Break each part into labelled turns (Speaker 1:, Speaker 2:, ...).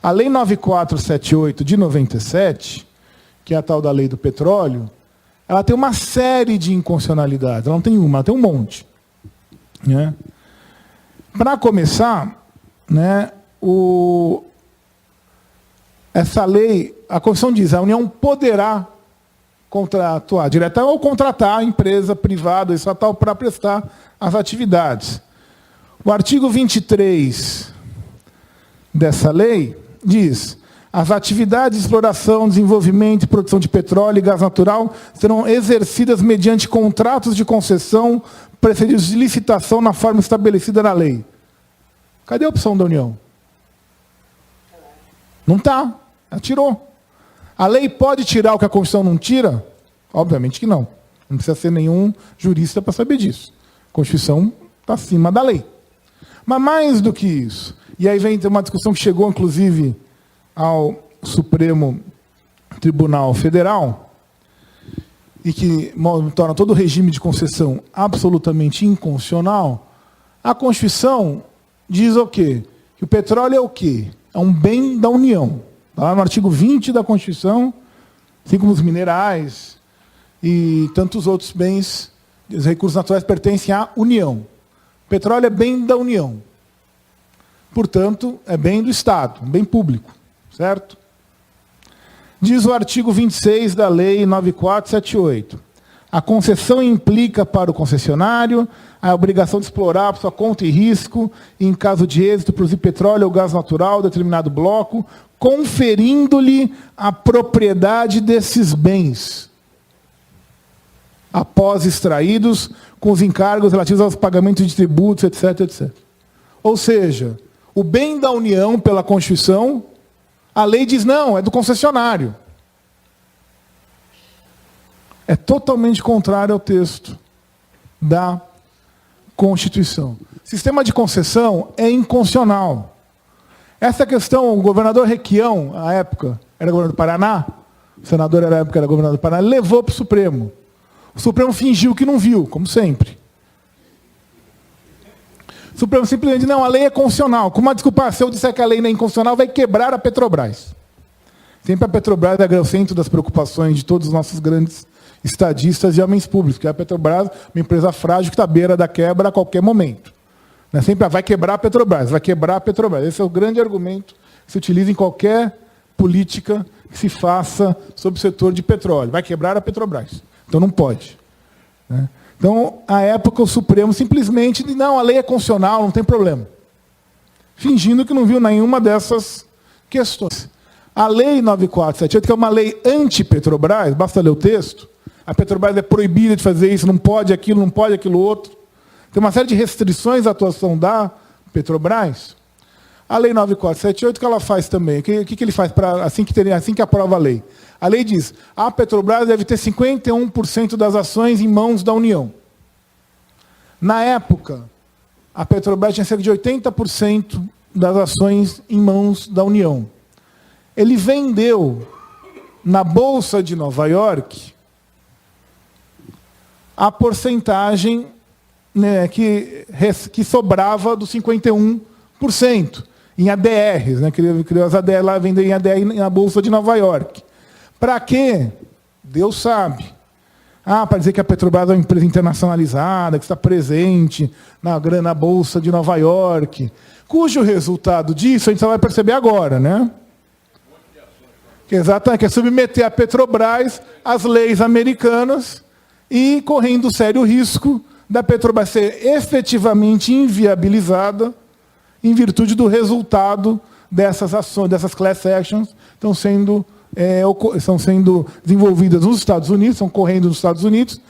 Speaker 1: A Lei 9478 de 97, que é a tal da Lei do Petróleo, ela tem uma série de inconstitucionalidades. Ela não tem uma, ela tem um monte. Né? Para começar, né, essa lei, a Constituição diz, a União poderá contratuar direta ou contratar a empresa privada ou estatal para prestar as atividades. O artigo 23 dessa lei diz: as atividades de exploração, desenvolvimento e produção de petróleo e gás natural serão exercidas mediante contratos de concessão precedidos de licitação na forma estabelecida na lei. Cadê a opção da União? Não está. Ela tirou. A lei pode tirar o que a Constituição não tira? Obviamente que não. Não precisa ser nenhum jurista para saber disso. A Constituição está acima da lei. Mas mais do que isso, e aí vem uma discussão que chegou, inclusive, ao Supremo Tribunal Federal, e que torna todo o regime de concessão absolutamente inconstitucional. A Constituição diz o quê? Que o petróleo é o quê? É um bem da União. Está lá no artigo 20 da Constituição, assim como os minerais e tantos outros bens, os recursos naturais pertencem à União. O petróleo é bem da União. Portanto, é bem do Estado, um bem público. Certo? Diz o artigo 26 da Lei 9478. A concessão implica para o concessionário a obrigação de explorar por sua conta e risco, e, em caso de êxito, produzir petróleo ou gás natural, determinado bloco, conferindo-lhe a propriedade desses bens, após extraídos, com os encargos relativos aos pagamentos de tributos, etc., etc. Ou seja, o bem da União pela Constituição, a lei diz não, é do concessionário. É totalmente contrário ao texto da Constituição. O sistema de concessão é inconstitucional. Essa questão, o governador Requião, à época, era governador do Paraná, o senador era, à época, era governador do Paraná, levou para o Supremo. O Supremo fingiu que não viu, como sempre. O Supremo simplesmente, não, a lei é constitucional. Com uma desculpa, se eu disser que a lei não é inconstitucional, vai quebrar a Petrobras. Sempre a Petrobras é o centro das preocupações de todos os nossos grandes estadistas e homens públicos, que a Petrobras, uma empresa frágil que está à beira da quebra a qualquer momento. Né? Sempre vai quebrar a Petrobras, vai quebrar a Petrobras. Esse é o grande argumento que se utiliza em qualquer política que se faça sobre o setor de petróleo. Vai quebrar a Petrobras. Então não pode. Né? Então, à época, o Supremo simplesmente disse, não, a lei é constitucional, não tem problema. Fingindo que não viu nenhuma dessas questões. A Lei 9478, que é uma lei anti-Petrobras, basta ler o texto, a Petrobras é proibida de fazer isso, não pode aquilo outro. Tem uma série de restrições à atuação da Petrobras. A Lei 9478, que ela faz também? O que ele faz assim que aprova a lei? A lei diz, a Petrobras deve ter 51% das ações em mãos da União. Na época, a Petrobras tinha cerca de 80% das ações em mãos da União. Ele vendeu na Bolsa de Nova York a porcentagem, né, que sobrava dos 51%, em ADRs, né, criou as ADRs lá, vendeu em ADR na Bolsa de Nova York. Para quê? Deus sabe. Para dizer que a Petrobras é uma empresa internacionalizada, que está presente na Bolsa de Nova York, cujo resultado disso a gente só vai perceber agora, né? Exatamente, que é submeter a Petrobras às leis americanas e correndo sério risco da Petrobras ser efetivamente inviabilizada em virtude do resultado dessas ações, dessas class actions, estão sendo desenvolvidas nos Estados Unidos, estão correndo nos Estados Unidos,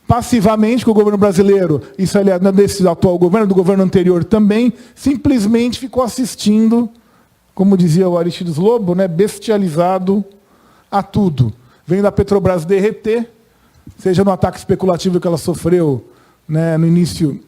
Speaker 1: passivamente, com o governo brasileiro, isso aliás, não é desse atual governo, do governo anterior também, simplesmente ficou assistindo, como dizia o Aristides Lobo, né, bestializado a tudo. Vem da Petrobras derreter, seja no ataque especulativo que ela sofreu, né, no início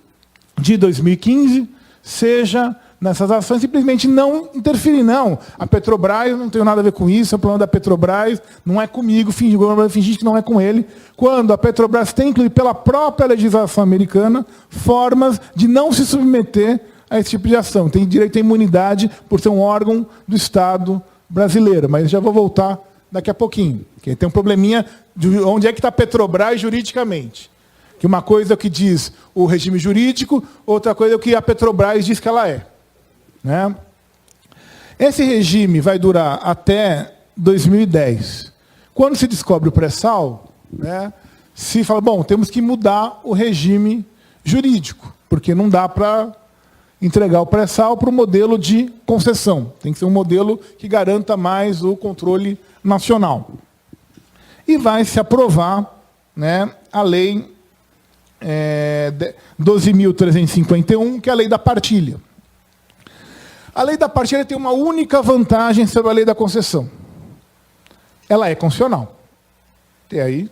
Speaker 1: de 2015, seja nessas ações, simplesmente não interferir. Não, a Petrobras, não tem nada a ver com isso, é o problema da Petrobras, não é comigo, o governo fingir que não é com ele, quando a Petrobras tem, inclusive pela própria legislação americana, formas de não se submeter a esse tipo de ação. Tem direito à imunidade por ser um órgão do Estado brasileiro. Mas já vou voltar daqui a pouquinho. Porque tem um probleminha de onde é que está a Petrobras juridicamente. Que uma coisa é o que diz o regime jurídico, outra coisa é o que a Petrobras diz que ela é. Né? Esse regime vai durar até 2010. Quando se descobre o pré-sal, né, se fala, bom, temos que mudar o regime jurídico, porque não dá para entregar o pré-sal para o modelo de concessão. Tem que ser um modelo que garanta mais o controle nacional. E vai se aprovar, né, a lei 12.351, que é a lei da partilha. A lei da partilha tem uma única vantagem sobre a lei da concessão. Ela é constitucional. E aí,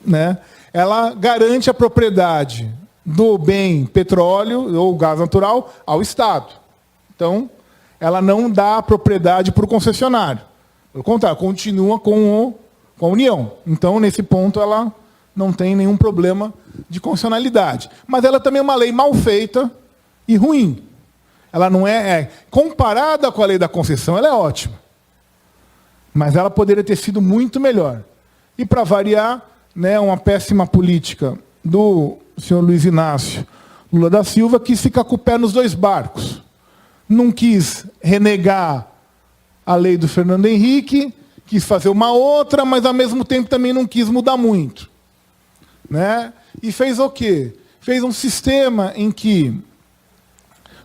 Speaker 1: né, ela garante a propriedade do bem petróleo ou gás natural ao Estado. Então, ela não dá a propriedade para o concessionário. Pelo contrário, continua com a União. Então, nesse ponto, ela não tem nenhum problema de constitucionalidade. Mas ela também é uma lei mal feita e ruim. Ela não comparada com a lei da concessão, ela é ótima. Mas ela poderia ter sido muito melhor. E, para variar, né, uma péssima política do senhor Luiz Inácio Lula da Silva quis ficar com o pé nos dois barcos. Não quis renegar a lei do Fernando Henrique, quis fazer uma outra, mas, ao mesmo tempo, também não quis mudar muito. Né? E fez o quê? Fez um sistema em que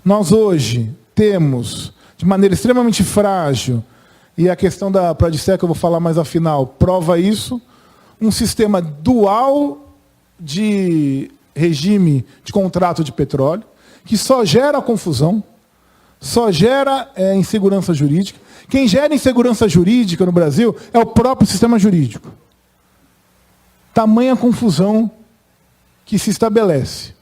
Speaker 1: nós hoje temos, de maneira extremamente frágil, e a questão da Prodicé, que eu vou falar mais ao final, prova isso, um sistema dual de regime de contrato de petróleo, que só gera confusão, só gera insegurança jurídica. Quem gera insegurança jurídica no Brasil é o próprio sistema jurídico. Tamanha confusão que se estabelece.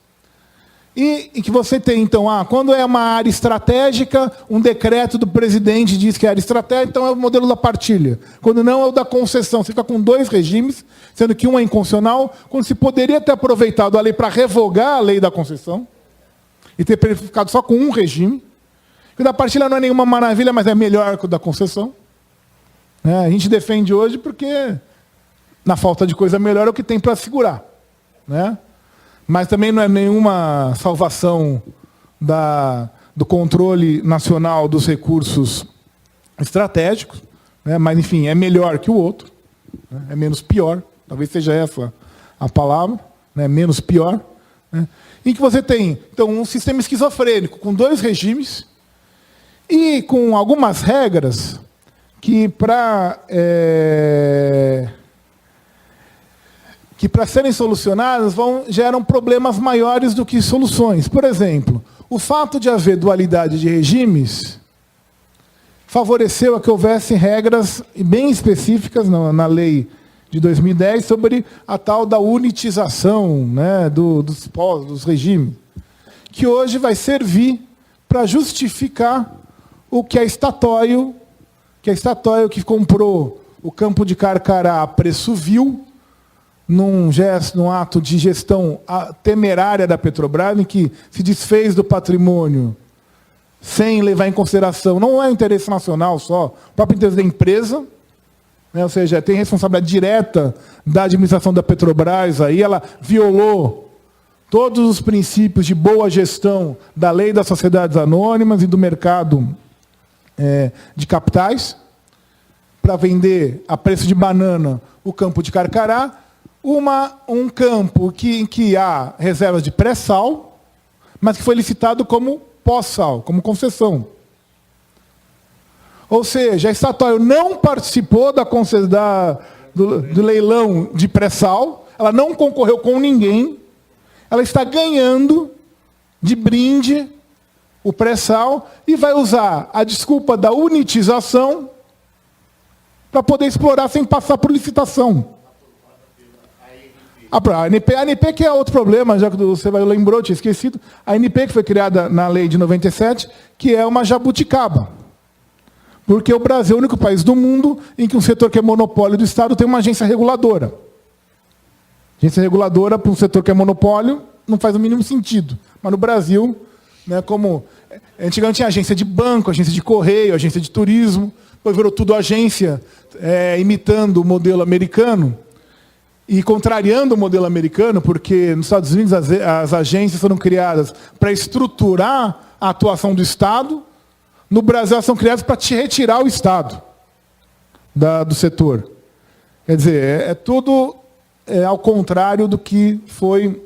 Speaker 1: E que você tem, então, quando é uma área estratégica, um decreto do presidente diz que é área estratégica, então é o modelo da partilha. Quando não, é o da concessão. Você fica com dois regimes, sendo que um é inconstitucional, quando se poderia ter aproveitado a lei para revogar a lei da concessão e ter ficado só com um regime. O da partilha não é nenhuma maravilha, mas é melhor que o da concessão. A gente defende hoje porque, na falta de coisa melhor, é o que tem para segurar. Né? Mas também não é nenhuma salvação do controle nacional dos recursos estratégicos, né? Mas, enfim, é melhor que o outro, né? É menos pior, talvez seja essa a palavra, né? Menos pior. Né? Em que você tem, então, um sistema esquizofrênico, com dois regimes, e com algumas regras que, para serem solucionadas, geram problemas maiores do que soluções. Por exemplo, o fato de haver dualidade de regimes favoreceu a que houvesse regras bem específicas na lei de 2010 sobre a tal da unitização, né, dos regimes, que hoje vai servir para justificar o que é estatóio, que comprou o campo de Carcará a preço vil, num ato de gestão temerária da Petrobras, em que se desfez do patrimônio sem levar em consideração, não é o interesse nacional só, o próprio interesse da empresa, né, ou seja, tem responsabilidade direta da administração da Petrobras, aí ela violou todos os princípios de boa gestão da lei das sociedades anônimas e do mercado de capitais, para vender a preço de banana o campo de Carcará, um campo em que há reservas de pré-sal, mas que foi licitado como pós-sal, como concessão. Ou seja, a Statoil não participou do leilão de pré-sal, ela não concorreu com ninguém, ela está ganhando de brinde o pré-sal e vai usar a desculpa da unitização para poder explorar sem passar por licitação. A ANP, que é outro problema, já que você lembrou, tinha esquecido. A ANP, que foi criada na lei de 97, que é uma jabuticaba. Porque o Brasil é o único país do mundo em que um setor que é monopólio do Estado tem uma agência reguladora. Agência reguladora para um setor que é monopólio não faz o mínimo sentido. Mas no Brasil, né, como antigamente tinha agência de banco, agência de correio, agência de turismo, depois virou tudo agência, imitando o modelo americano e contrariando o modelo americano, porque nos Estados Unidos as agências foram criadas para estruturar a atuação do Estado, no Brasil elas são criadas para te retirar o Estado do setor. Quer dizer, é tudo ao contrário do que foi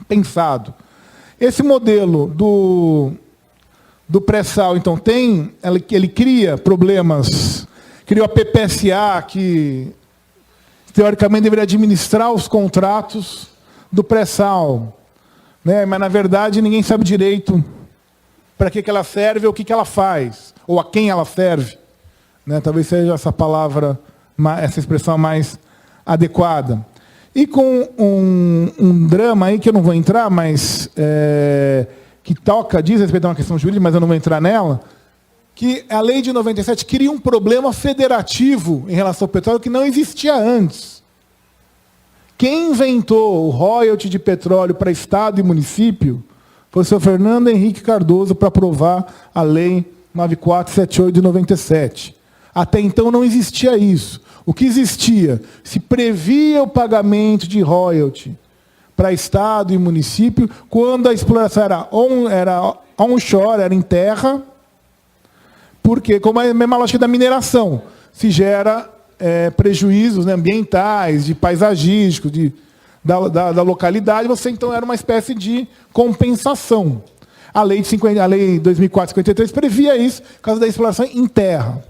Speaker 1: pensado. Esse modelo do pré-sal, então, ele cria problemas, criou a PPSA, que teoricamente deveria administrar os contratos do pré-sal, né? Mas, na verdade, ninguém sabe direito para que ela serve ou o que ela faz, ou a quem ela serve, né? Talvez seja essa palavra, essa expressão mais adequada. E com um drama aí que eu não vou entrar, mas que diz respeito a uma questão jurídica, mas eu não vou entrar nela, que a lei de 97 cria um problema federativo em relação ao petróleo que não existia antes. Quem inventou o royalty de petróleo para Estado e município foi o senhor Fernando Henrique Cardoso para aprovar a lei 9478 de 97. Até então não existia isso. O que existia? Se previa o pagamento de royalty para Estado e município quando a exploração era onshore, era em terra, porque, como é a mesma lógica da mineração, se gera prejuízos, né, ambientais, de paisagísticos, da localidade, você então era uma espécie de compensação. A lei 2453 previa isso, por causa da exploração em terra.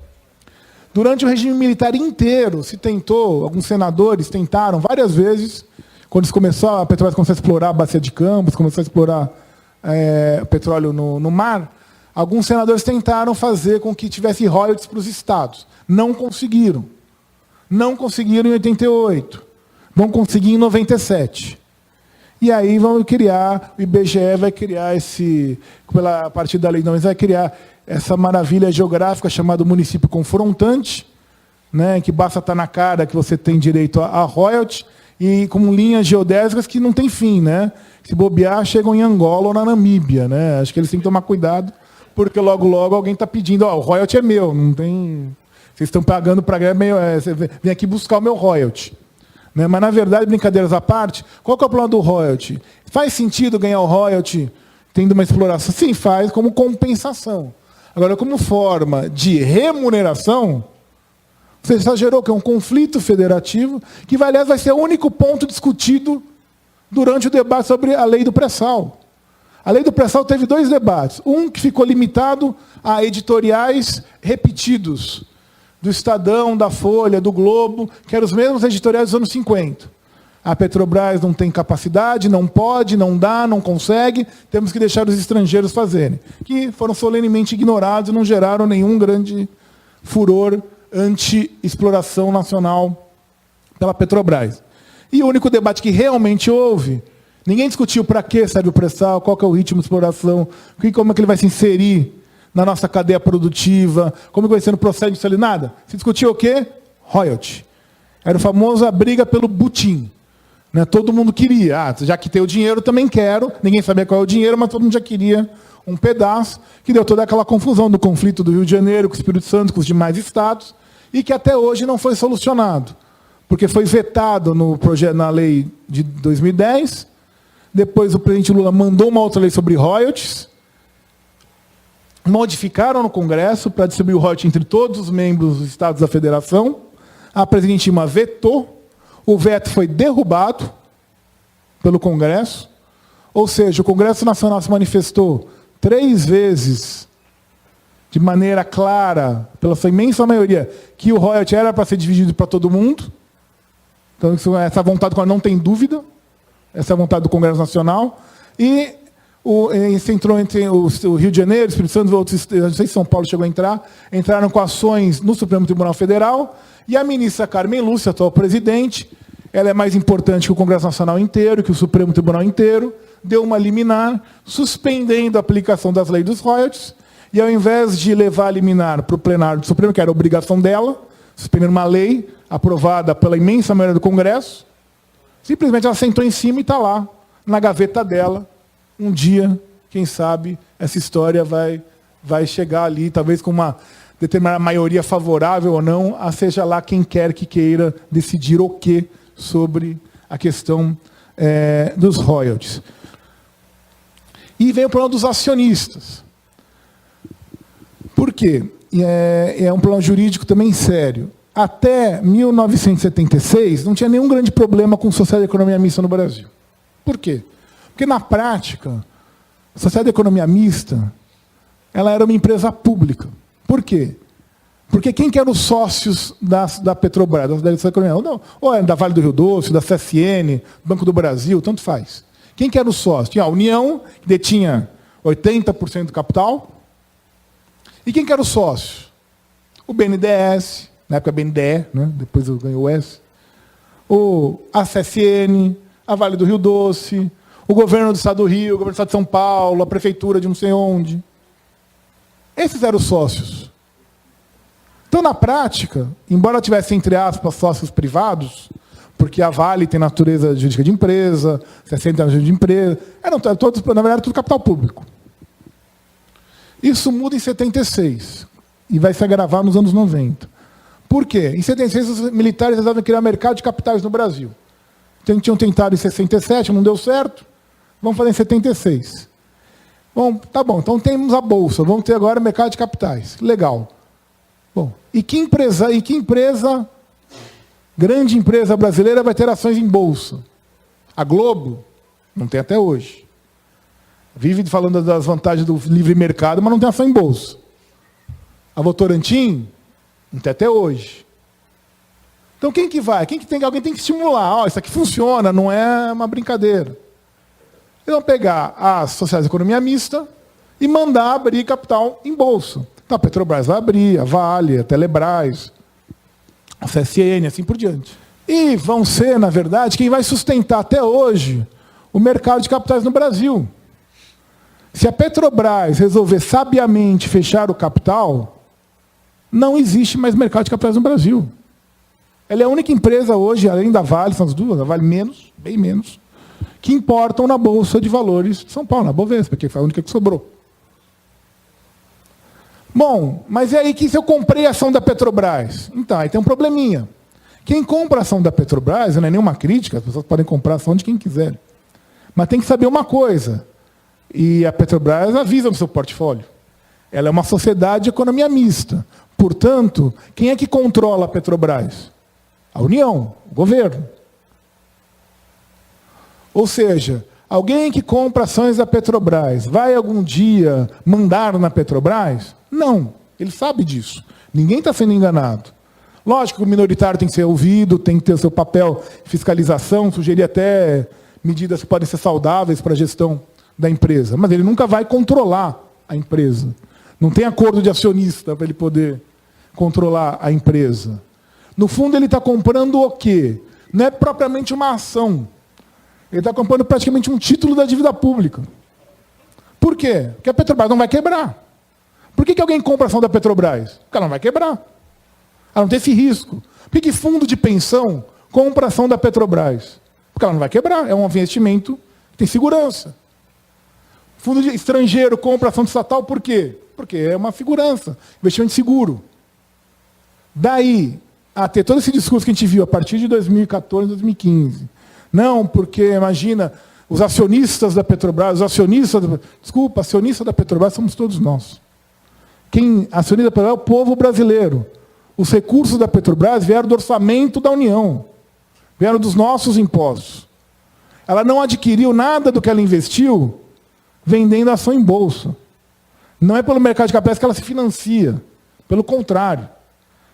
Speaker 1: Durante o regime militar inteiro, alguns senadores tentaram várias vezes, quando a Petrobras começou a explorar a bacia de Campos, começou a explorar petróleo no mar, alguns senadores tentaram fazer com que tivesse royalties para os estados. Não conseguiram. Não conseguiram em 88. Vão conseguir em 97. E aí vão criar, o IBGE vai criar a partir da lei não, vai criar essa maravilha geográfica chamada município confrontante, né, que basta estar na cara que você tem direito a royalty, e com linhas geodésicas que não tem fim, né? Se bobear, chegam em Angola ou na Namíbia, né? Acho que eles têm que tomar cuidado, porque logo alguém está pedindo, o royalty é meu, não tem. Vocês estão pagando para vem aqui buscar o meu royalty. Né? Mas, na verdade, brincadeiras à parte, qual que é o plano do royalty? Faz sentido ganhar o royalty tendo uma exploração? Sim, faz, como compensação. Agora, como forma de remuneração, você já gerou que é um conflito federativo, que, aliás, vai ser o único ponto discutido durante o debate sobre a lei do pré-sal. A lei do pré-sal teve 2 debates. Um que ficou limitado a editoriais repetidos, do Estadão, da Folha, do Globo, que eram os mesmos editoriais dos anos 50. A Petrobras não tem capacidade, não pode, não dá, não consegue, temos que deixar os estrangeiros fazerem. Que foram solenemente ignorados e não geraram nenhum grande furor anti-exploração nacional pela Petrobras. E o único debate que realmente houve, ninguém discutiu para que serve o pré-sal, qual que é o ritmo de exploração, como é que ele vai se inserir na nossa cadeia produtiva, como vai ser no processo de salir, nada. Se discutiu o quê? Royalty. Era a famosa briga pelo butim. Né? Todo mundo queria. Já que tem o dinheiro, também quero. Ninguém sabia qual é o dinheiro, mas todo mundo já queria um pedaço, que deu toda aquela confusão do conflito do Rio de Janeiro com o Espírito Santo, com os demais estados, e que até hoje não foi solucionado. Porque foi vetado na lei de 2010, depois o presidente Lula mandou uma outra lei sobre royalties, modificaram no Congresso para distribuir o royalties entre todos os membros dos estados da federação, a presidente Dilma vetou, o veto foi derrubado pelo Congresso, ou seja, o Congresso Nacional se manifestou 3 vezes, de maneira clara, pela sua imensa maioria, que o royalty era para ser dividido para todo mundo. Então, essa vontade não tem dúvida, essa é a vontade do Congresso Nacional. E isso entrou entre o Rio de Janeiro, o Espírito Santo, outros, não sei se São Paulo chegou a entrar, entraram com ações no Supremo Tribunal Federal, e a ministra Carmen Lúcia, atual presidente, ela é mais importante que o Congresso Nacional inteiro, que o Supremo Tribunal inteiro, deu uma liminar, suspendendo a aplicação das leis dos royalties, e ao invés de levar a liminar para o plenário do Supremo, que era a obrigação dela, suspender uma lei aprovada pela imensa maioria do Congresso, simplesmente ela sentou em cima e está lá, na gaveta dela. Um dia, quem sabe, essa história vai chegar ali, talvez com uma determinada maioria favorável ou não, a seja lá quem quer que queira decidir o que sobre a questão dos royalties. E vem o problema dos acionistas. Por quê? É um problema jurídico também sério. Até 1976, não tinha nenhum grande problema com sociedade de economia mista no Brasil. Por quê? Porque, na prática, a sociedade de economia mista ela era uma empresa pública. Por quê? Porque quem que eram os sócios da Petrobras, da sociedade de economia? Ou é da Vale do Rio Doce, da CSN, Banco do Brasil, tanto faz. Quem que era o sócio? Tinha a União, que detinha 80% do capital. E quem que era o sócio? O BNDES, na época BNDE, né? Depois ganhou o S. A CSN, a Vale do Rio Doce, o governo do Estado do Rio, o governo do Estado de São Paulo, a prefeitura de não sei onde. Esses eram os sócios. Então, na prática, embora tivesse, entre aspas, sócios privados, porque a Vale tem natureza jurídica de empresa, a CSN tem natureza de empresa, eram todos, na verdade, tudo capital público. Isso muda em 76 e vai se agravar nos anos 90. Por quê? Em 76, os militares resolvem criar mercado de capitais no Brasil. Tinham tentado em 67, não deu certo. Vamos fazer em 76. Bom, tá bom, então temos a Bolsa, vamos ter agora o mercado de capitais. Legal. Bom, e que empresa, grande empresa brasileira, vai ter ações em Bolsa? A Globo? Não tem até hoje. Vive falando das vantagens do livre mercado, mas não tem ação em Bolsa. A Votorantim? Não tem até hoje. Então quem que vai? Alguém tem que estimular. Isso aqui funciona, não é uma brincadeira. Eles vão pegar as sociedades de economia mista e mandar abrir capital em bolsa. Então a Petrobras vai abrir, a Vale, a Telebrás, a CSN, assim por diante. E vão ser, na verdade, quem vai sustentar até hoje o mercado de capitais no Brasil. Se a Petrobras resolver sabiamente fechar o capital, não existe mais mercado de capitais no Brasil. Ela é a única empresa hoje, além da Vale, são as duas, a Vale menos, bem menos, que importam na Bolsa de Valores de São Paulo, na Bovespa, que foi a única que sobrou. Bom, mas e aí que se eu comprei a ação da Petrobras? Então, aí tem um probleminha. Quem compra a ação da Petrobras, não é nenhuma crítica, as pessoas podem comprar a ação de quem quiser. Mas tem que saber uma coisa, e a Petrobras avisa no seu portfólio. Ela é uma sociedade de economia mista. Portanto, quem é que controla a Petrobras? A União, o governo. Ou seja, alguém que compra ações da Petrobras vai algum dia mandar na Petrobras? Não, ele sabe disso. Ninguém está sendo enganado. Lógico que o minoritário tem que ser ouvido, tem que ter o seu papel de fiscalização, sugerir até medidas que podem ser saudáveis para a gestão da empresa. Mas ele nunca vai controlar a empresa. Não tem acordo de acionista para ele poder controlar a empresa. No fundo, ele está comprando o quê? Não é propriamente uma ação. Ele está comprando praticamente um título da dívida pública. Por quê? Porque a Petrobras não vai quebrar. Por que alguém compra a ação da Petrobras? Porque ela não vai quebrar. Ela não tem esse risco. Por que fundo de pensão compra a ação da Petrobras? Porque ela não vai quebrar. É um investimento que tem segurança. Fundo estrangeiro compra ação estatal por quê? Porque é uma segurança, investimento seguro. Daí a ter todo esse discurso que a gente viu a partir de 2014, 2015. Não, porque, imagina, os acionistas da Petrobras, acionista da Petrobras somos todos nós. Quem acionista da Petrobras é o povo brasileiro. Os recursos da Petrobras vieram do orçamento da União, vieram dos nossos impostos. Ela não adquiriu nada do que ela investiu vendendo ação em bolsa. Não é pelo mercado de capitais que ela se financia. Pelo contrário.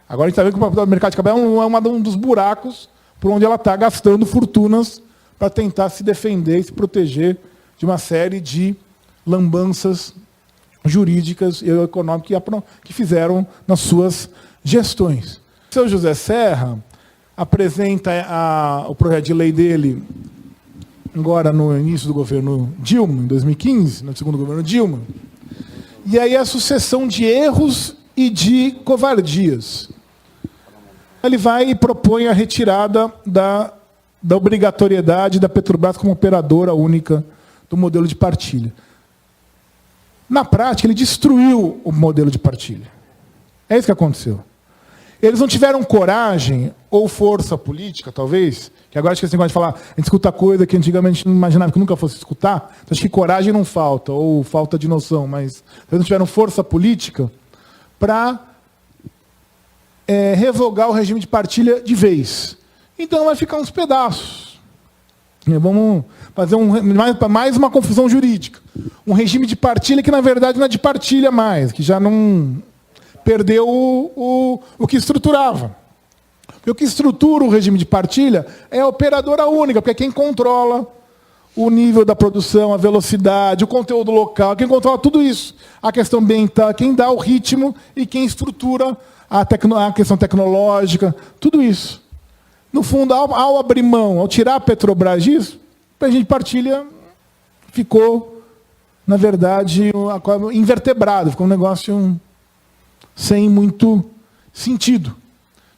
Speaker 1: Agora a gente está vendo que o mercado de capitais é um dos buracos por onde ela está gastando fortunas para tentar se defender e se proteger de uma série de lambanças jurídicas e econômicas que fizeram nas suas gestões. O seu José Serra apresenta o projeto de lei dele agora no início do governo Dilma, em 2015, no segundo governo Dilma. E aí a sucessão de erros e de covardias. Ele vai e propõe a retirada da obrigatoriedade da Petrobras como operadora única do modelo de partilha. Na prática, ele destruiu o modelo de partilha. É isso que aconteceu. Eles não tiveram coragem ou força política, talvez, que agora acho que esse negócio de falar, a gente escuta coisa que antigamente não imaginava que nunca fosse escutar, então acho que coragem não falta, ou falta de noção, mas eles não tiveram força política para revogar o regime de partilha de vez. Então vai ficar uns pedaços. Vamos fazer mais uma confusão jurídica. Um regime de partilha que, na verdade, não é de partilha mais, que já não perdeu o que estruturava. Porque o que estrutura o regime de partilha é a operadora única, porque é quem controla o nível da produção, a velocidade, o conteúdo local, quem controla tudo isso. A questão ambiental, quem dá o ritmo e quem estrutura a questão tecnológica, tudo isso. No fundo, ao abrir mão, ao tirar a Petrobras disso, a regime de partilha ficou, na verdade, invertebrado, ficou um negócio sem muito sentido.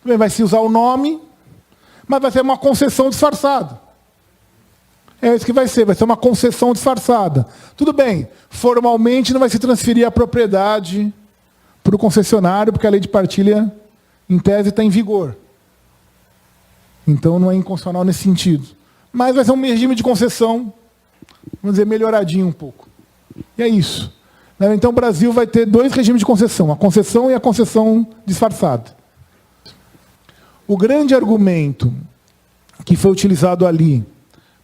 Speaker 1: Vai se usar o nome, mas vai ser uma concessão disfarçada. É isso que vai ser uma concessão disfarçada. Tudo bem, formalmente não vai se transferir a propriedade para o concessionário, porque a lei de partilha, em tese, está em vigor. Então não é inconstitucional nesse sentido. Mas vai ser um regime de concessão, vamos dizer, melhoradinho um pouco. E é isso. Então o Brasil vai ter 2 regimes de concessão, a concessão e a concessão disfarçada. O grande argumento que foi utilizado ali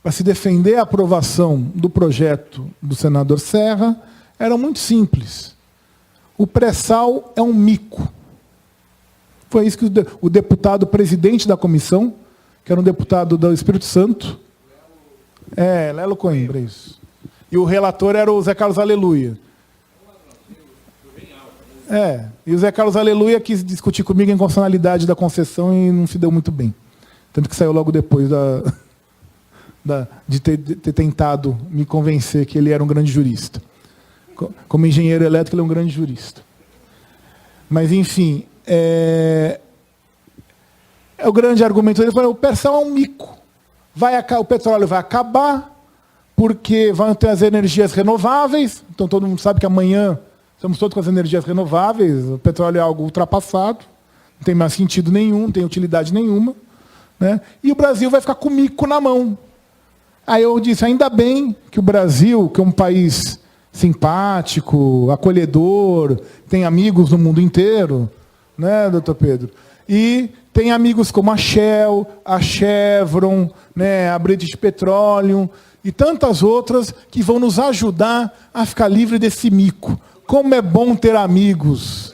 Speaker 1: para se defender a aprovação do projeto do senador Serra era muito simples. O pré-sal é um mico. Foi isso que o deputado presidente da comissão, que era um deputado do Espírito Santo, Lelo Coimbra, isso. E o relator era o Zé Carlos Aleluia. E o Zé Carlos Aleluia quis discutir comigo a inconstitucionalidade da concessão e não se deu muito bem. Tanto que saiu logo depois de ter tentado me convencer que ele era um grande jurista. Como engenheiro elétrico, ele é um grande jurista. Mas, enfim, o grande argumento dele foi: o pré-sal é um mico. O petróleo vai acabar, porque vão ter as energias renováveis. Então, todo mundo sabe que amanhã estamos todos com as energias renováveis. O petróleo é algo ultrapassado, não tem mais sentido nenhum, não tem utilidade nenhuma. Né? E o Brasil vai ficar com o mico na mão. Aí eu disse: ainda bem que o Brasil, que é um país simpático, acolhedor, tem amigos no mundo inteiro, né, doutor Pedro? E tem amigos como a Shell, a Chevron, né, a British Petroleum e tantas outras que vão nos ajudar a ficar livre desse mico. Como é bom ter amigos